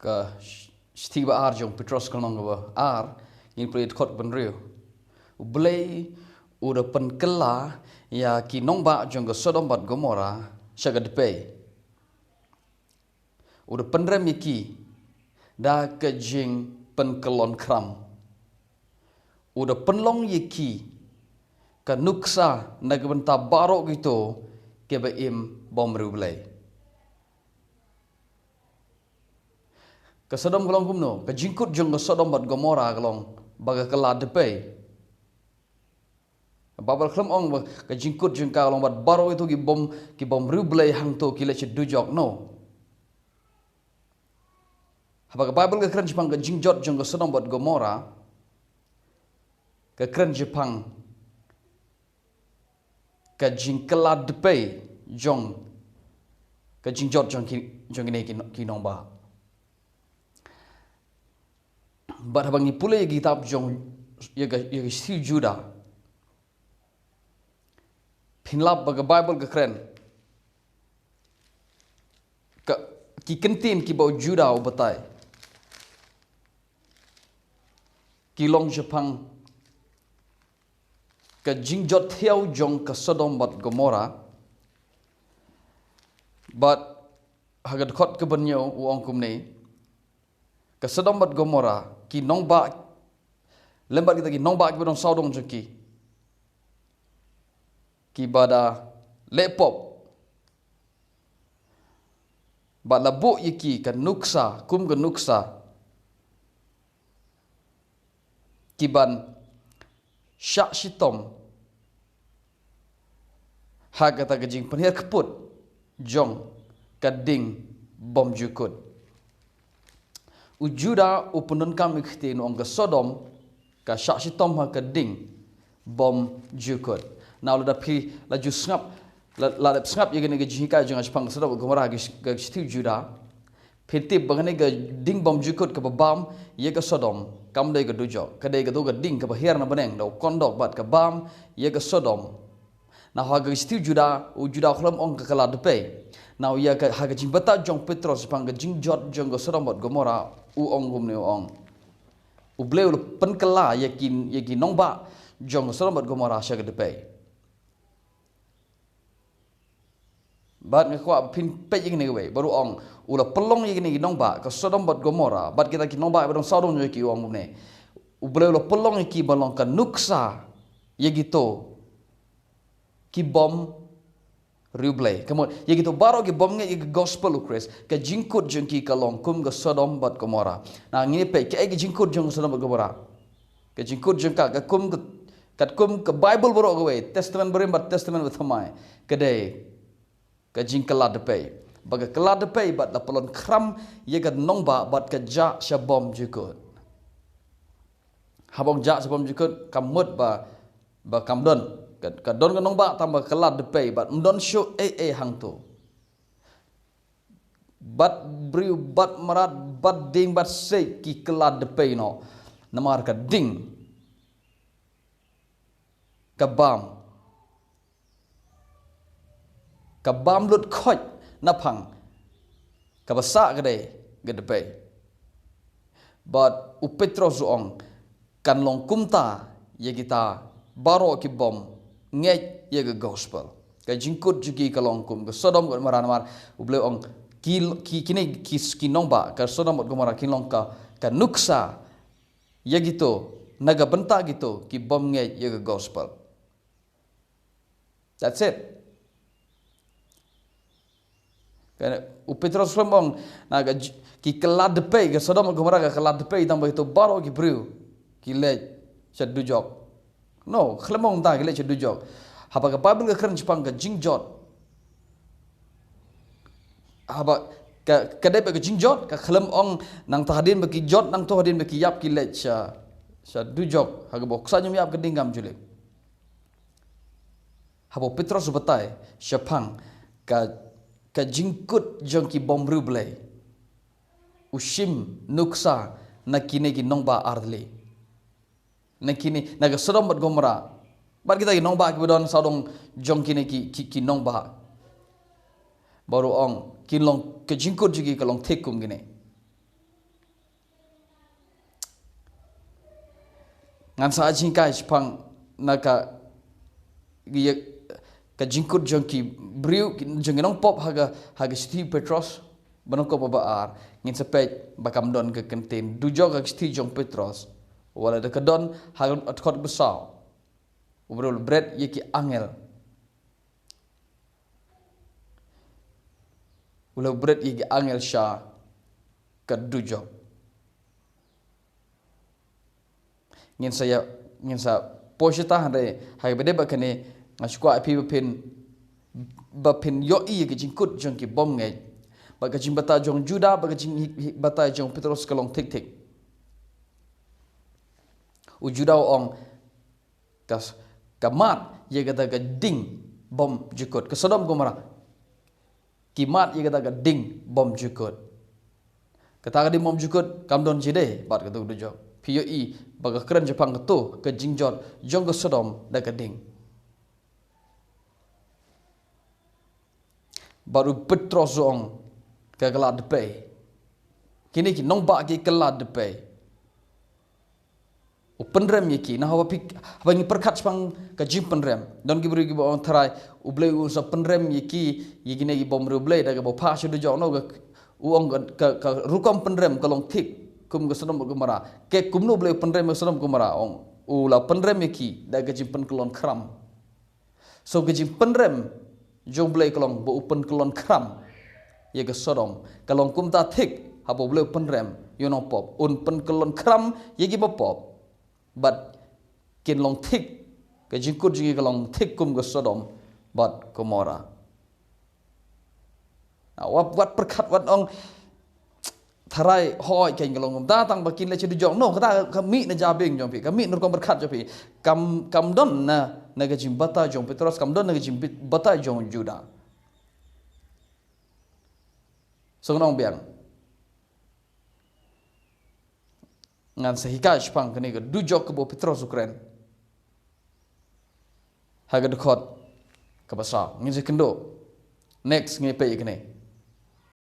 ka stiba ar jong Petros kalong ba ar in play khot ban rio ublei ura pen kela ya ki nong ba jong ga Sodom bat Gomora sagad pe ura pen remiki da ka jing pen kelon kram ura pen long yiki ka nuksa nagbenta barok gitu ke ba im bom rublei ka Sodom galong kumno ka jingkut jong ga Sodom bat Gomora galong baga kala depe babal klam ong ka jingkut jong ka galong bat baro itu ki bom rublei hang to ki le dujok no haba ka Bible ka kran jipang ka jingjot jong ga Sodom bat Gomora ka kran jipang ka jingkala depe jong ka jingjot jong ini ki nong ba bat habang ipule ya kitab jong ya si Juda pinlap baga Bible ka kren ka ki kentin ki bau Juda ubatai ki long Jepang ka jingjot thiau jong ka Sodom bat Gomora bat hagad khot ka banyo uong kumni ka Sodom bat Gomora ki nong ba lembat kita ki nong ba ki badong saudong jeki ki bada lepop ba labu yiki ka nuksa kum ka nuksa ki ban syak shitom hagata ka jing penher keput jong ka ding bom jukut ujuda upunun kami khtin ong ka Sodom ka syak shitom ha ka ding bom jukut now la phi la ju snap la snap ye gane ga jika jong Jepang Sodom Gomora ga stiu Juda phiti bangane ga ding bom jukut ka bam ye ka Sodom kam dai ga dujo ka dai ga do ga ding ka baher na baneng do kondok bat ka bam ye ka Sodom now ha ga stiu Juda ujuda khlam ong ka kala depe now ya ka ha ga jimbata jong Petros Jepang ga jingjot jong ga Sodom bat Gomora u ong gum ne ong u bleu pen kala yakin nong ba jong Sodom bat Gomora sha ga depe bat ngakwa pin pe ying ne we baru ong ula pelong ying ne nong ba ka Sodom bat Gomora bat kita ki nong ba badong saudong yo ki ong ne u bleu lo pelong ki balong ka nuksa yegito ki bom rublei kamot yegito baro ki bom nge yeg gospel ukres ka jingkut jong ki kalong kum ga Sodom bat Gomora na ngi pe ka eg jingkut jong Sodom bat Gomora ka jingkut jong ka kum ka Bible baro ga we testament berim bat testament bethamai ka dei ka jingkala depe baga kala depe bat la pelon kram yega nongba bat ka ja shabom jukut habong ja shabom jukut kamut ba kamdon ka don ka nongba tambah kala depe bat ndon show hang tu bat briu bat marat bat ding bat sei ki kala depe no namar ka ding ka bam lut khoj napang ka basa gade pe but u Petros ong kan long kumta ye kita baro ki bom nge ye ga gospel ka jingkut jugi ka long kum ka Sodom got maranamar u ble ong ki nong ba ka Sodom got Gomora kin long ka nuksa ye gitu naga benta gitu ki bom nge ye ga gospel that's it u Petros lembong naga ki kelad depe ga Sodom Gomora ga kelad depe tambah itu baro ki briu ki le chadujok no khlemong ta ki le chadujok haba ga Bible ga kran Jepang ga jingjot haba ka dei ga jingjot ka khlem ong nang tahdin ba ki jot nang tahdin ba ki yap ki le chadujok haga boksa nyum yap ga dingam jule haba Petros batai Jepang ka jingkut jong ki bom rublei ushim nuksa nakine ki nongba ardli nakine naga Sodom bat Gomora bat kita ki nongba ki bodon saudong jong kine ki nongba baru ong kinlong ke jingkut jugi kalong tekum gini ngan sa jingkai spang naka giya ka jingkut jongki briu jonginong pop haga Steve Petros banong ko babaar ngin sepet bakam don ke kenten dujo ka Steve Jong Petros wala de kadon haga atkot besar ubrul bread yeki angel ulah bread yeki angel sha ka dujo ngin sa posita hande haga bede bakane ngashkwa api bapin yo i ke jingkut jong ki bom ngai baga jing bata jong juda baga jing bata jong Petros kalong tik tik u juda ong kas kamat ye kata ga ding bom jukut ke Sodom Gomora kimat ye kata ga ding bom jukut kata ga ding bom jukut kamdon jide bat kata du jo POE baga keren Jepang ketu ke jingjot jong ke Sodom da ga ding baru Petros ong ke kelad depe kini ki nong ba ki kelad depe penrem yeki nah hawa pik bangi perkat spang ka jim penrem don ki beri ki bo tharai ublei u sa penrem yeki yegine ki bom rublei daga bo pa shu do jono ga uong ka rukom penrem kalong thik kum ga Sodom Gomora ke kumnu blei penrem Sodom Gomora ong ula penrem yeki daga jim pen kelon kram so ga jim penrem jong blei kalong bo upen kelon kram ye ga Sodom kalong kum ta thik habo blei penrem yono pop un pen kelon kram yegi bo pop but kin long thik ke jingkut jingi kalong thik kum ga Sodom but Gomora na wat perkat wat ong tharai hoi ken kalong datang bakin le chedu jong no kata kami na jabing jong pi kami nur kom perkat jopi kam don na ga jim bata jong Petros kam don na ga jim bata jong Juda so nong biang ngan sehika spang kene ga dujok ke bo Petros Ukraine haga dekot ke basa ngin sekendo next ngepe kene